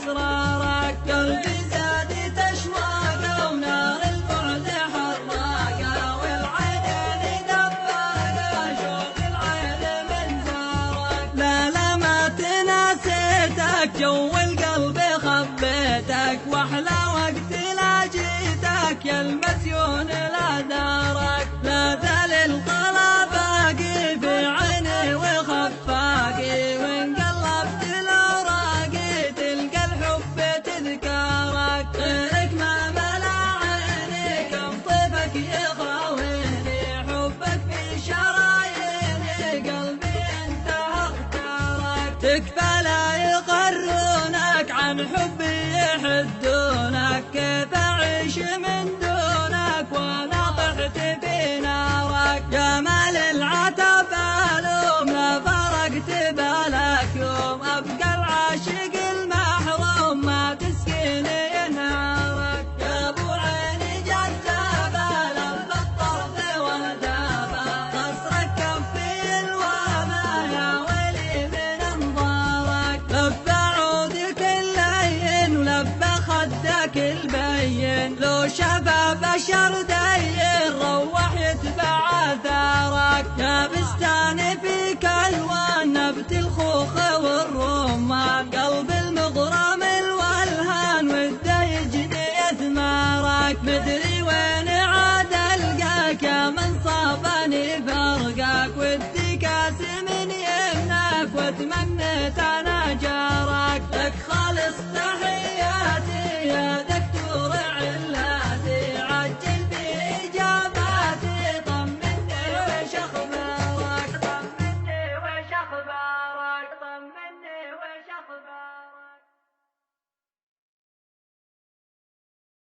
أسرارك. قلبي زادت أشواقه ونار البعد حراقه، والعينين دفاقه شوق العين من زارك. لا ما تناسيتك جو القلب خبيتك، واحلى وقت لا جيتك يا المسيون لا دارك. لا زال القلب باقي في عيني وخفاقي، وان قلبت الاوراقي تلقى الحب تذكارك. غيرك ما ملا عيني كم طيفك يخاويني، حبك في شراييني قلبي انتهى اختارك. تكفى لا يقرونك عن حبي يحدونك، كيف أعيش من دونك وأنا طحت في نارك. جمال العتب ألوم لا فرقت بالك يوم، أبقى العاشق المحروم ما تسقيني نارك. يا أبو عيني جذابة لب الطرف والدابة، قصرك كفي الوامة يا ويلي من انظارك. لب عودك اللين ولب خدك البين، لو شفا بشر دين روح يتبع اثارك. يا بستاني فيك الوان نبت الخوخ والرمان، قلب المغرم الوالهان وده يجني اثمارك. مدري وين عاد القاك يا من صابني فرقك، ودي كاس من يمناك وتمنيت انا جارك. لك خالص تحيه